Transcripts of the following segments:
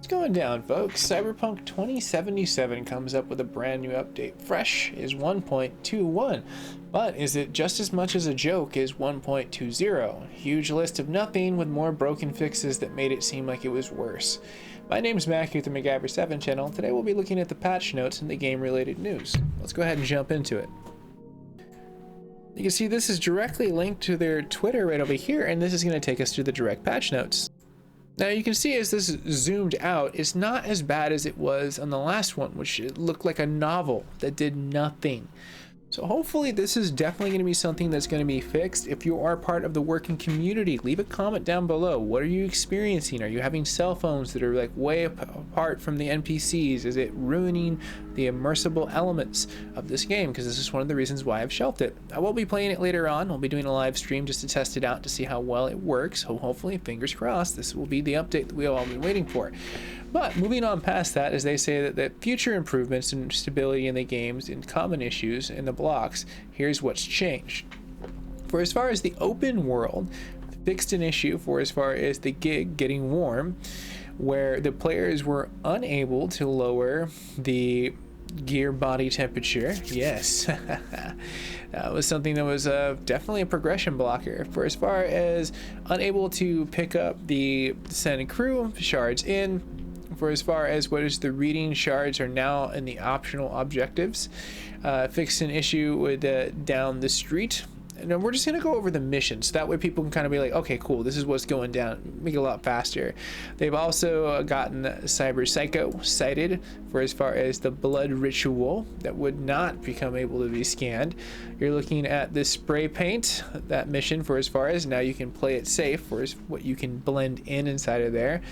Going down, folks. Cyberpunk 2077 comes up with a brand new update. Fresh is 1.21, but is it just as much as a joke as 1.20? Huge list of nothing with more broken fixes that made it seem like it was worse. My name's Mac here at the MacGyver7 channel. Today we'll be looking at the patch notes and the game-related news. Let's go ahead and jump into it. You can see this is directly linked to their Twitter right over here, and this is going to take us to the direct patch notes. Now you can see as this zoomed out, it's not as bad as it was on the last one, which looked like a novel that did nothing. So hopefully this is definitely going to be something that's going to be fixed. If you are part of the working community, leave a comment down below. What are you experiencing? Are you having cell phones that are like way apart from the NPCs? Is it ruining the immersible elements of this game? Because this is one of the reasons why I've shelved it. I will be playing it later on. I'll be doing a live stream just to test it out to see how well it works. So hopefully, fingers crossed, this will be the update that we all been waiting for. But moving on past that, as they say that the future improvements and stability in the games and common issues in the blocks, here's what's changed. For as far as the open world, fixed an issue for as far as the gig getting warm, where the players were unable to lower the gear body temperature. Yes, that was something that was definitely a progression blocker. For as far as unable to pick up the send crew shards in, for as far as what is the reading shards are now in the optional objectives. Fixed an issue with down the street. And we're just going to go over the missions. So that way people can kind of be like, okay, cool, this is what's going down. Make it a lot faster. They've also gotten Cyber Psycho cited for as far as the blood ritual that would not become able to be scanned. You're looking at the spray paint, that mission for as far as now you can play it safe for what you can blend in inside of there.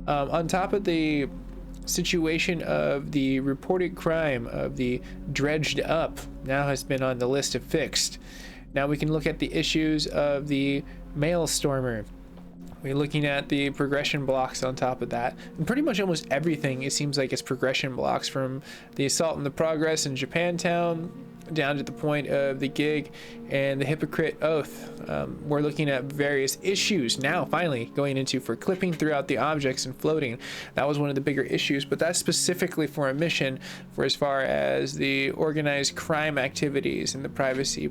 On top of the situation of the reported crime of the dredged up now has been on the list of fixed. Now we can look at the issues of the Maelstormer. We're looking at the progression blocks on top of that. And pretty much almost everything, it seems like it's progression blocks, from the Assault and the Progress in Japantown down to the point of the gig and the Hypocrite Oath. We're looking at various issues now finally going into for clipping throughout the objects and floating. That was one of the bigger issues, but that's specifically for a mission for as far as the organized crime activities and the privacy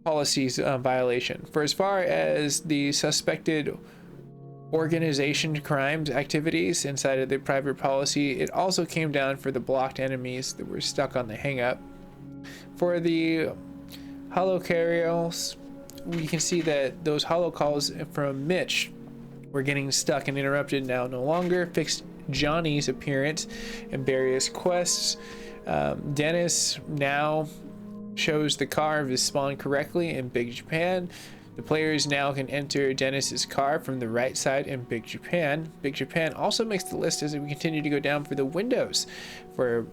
policies violation. For as far as the suspected organization crimes activities inside of the private policy, it also came down for the blocked enemies that were stuck on the hang up. For the holo carriers, we can see that those holo calls from Mitch were getting stuck and interrupted now no longer. Fixed Johnny's appearance in various quests. Dennis now shows the car of his spawn correctly in Big Japan. The players now can enter Dennis's car from the right side in Big Japan. Big Japan also makes the list as we continue to go down for the windows for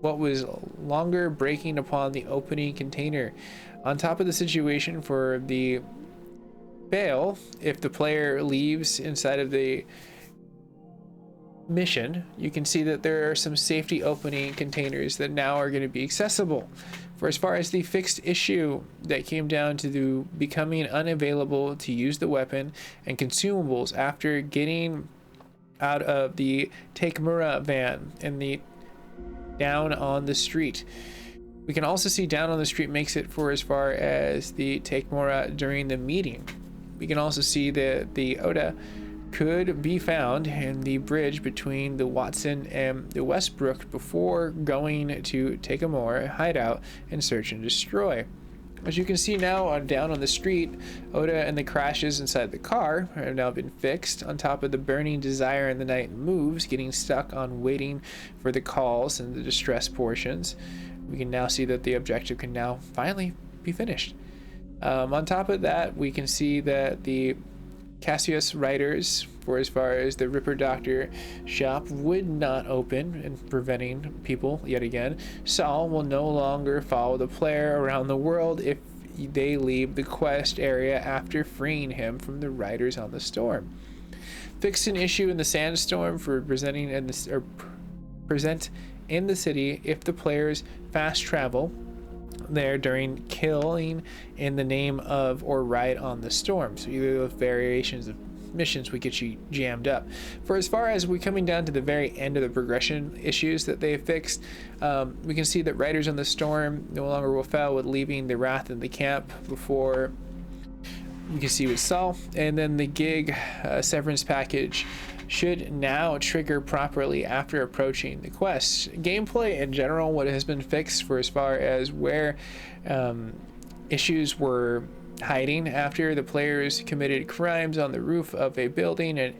what was longer breaking upon the opening container. On top of the situation for the bail, if the player leaves inside of the mission, you can see that there are some safety opening containers that now are going to be accessible. For as far as the fixed issue that came down to the becoming unavailable to use the weapon and consumables after getting out of the Takemura van and the down on the street. We can also see down on the street makes it for as far as the Takemura during the meeting. We can also see that the Oda could be found in the bridge between the Watson and the Westbrook before going to Takemura hideout and search and destroy. As you can see now down on the street, Oda and the crashes inside the car have now been fixed. On top of the burning desire in the night moves, getting stuck on waiting for the calls and the distress portions. We can now see that the objective can now finally be finished. On top of that, we can see that the Cassius writers, for as far as the Ripper Doctor shop, would not open and preventing people yet again. Saul will no longer follow the player around the world if they leave the quest area after freeing him from the riders on the storm. Fixed an issue in the sandstorm for presenting in the, present in the city if the players fast travel there during killing in the name of or ride on the storm. So either those variations of missions would get you jammed up. For as far as we coming down to the very end of the progression issues that they fixed, we can see that Riders on the Storm no longer will fail with leaving the Wrath in the camp before you can see with Saul, and then the gig severance package should now trigger properly after approaching the quest. Gameplay in general, what has been fixed for as far as where issues were hiding after the players committed crimes on the roof of a building in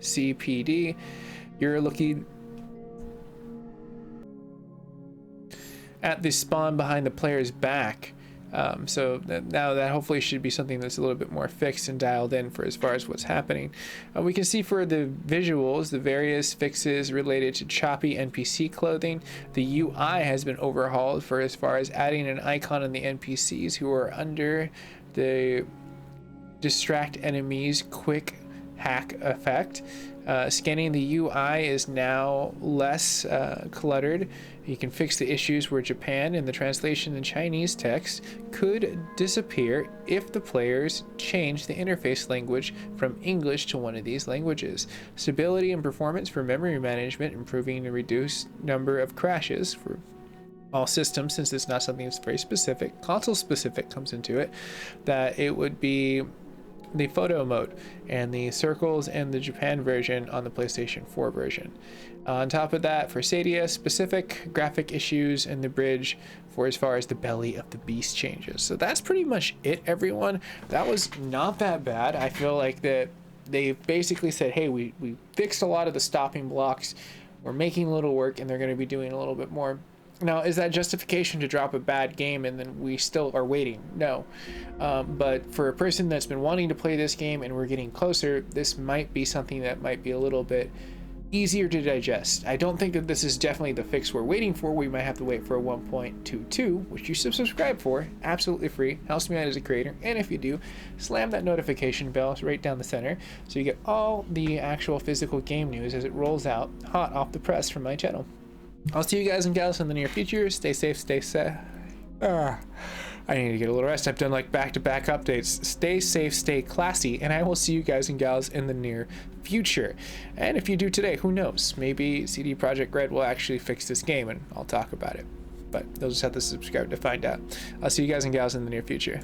NCPD. You're looking at the spawn behind the player's back. So now that hopefully should be something that's a little bit more fixed and dialed in for as far as what's happening. We can see for the visuals, the various fixes related to choppy NPC clothing. The UI has been overhauled for as far as adding an icon on the NPCs who are under the distract enemies quick hack effect. Scanning the UI is now less cluttered. You can fix the issues where Japan and the translation in Chinese text could disappear if the players change the interface language from English to one of these languages. Stability and performance for memory management, improving a reduced number of crashes for all systems, since it's not something that's very specific. Console specific comes into it, that it would be the photo mode and the circles and the Japan version on the PlayStation 4 version. On top of that, for Stadia, specific graphic issues and the bridge for as far as the belly of the beast changes. So that's pretty much it, everyone. That was not that bad. I feel like that they basically said, hey, we fixed a lot of the stopping blocks, we're making a little work, and they're going to be doing a little bit more. Now, is that justification to drop a bad game and then we still are waiting? No. But for a person that's been wanting to play this game and we're getting closer, this might be something that might be a little bit easier to digest. I don't think that this is definitely the fix we're waiting for. We might have to wait for a 1.22, which you should subscribe for, absolutely free, helps me out as a creator. And if you do, slam that notification bell right down the center so you get all the actual physical game news as it rolls out hot off the press from my channel. I'll see you guys and gals in the near future. Stay safe, stay safe. I need to get a little rest. I've done like back-to-back updates. Stay safe, stay classy, and I will see you guys and gals in the near future. And if you do today, who knows? Maybe CD Projekt Red will actually fix this game and I'll talk about it. But you'll just have to subscribe to find out. I'll see you guys and gals in the near future.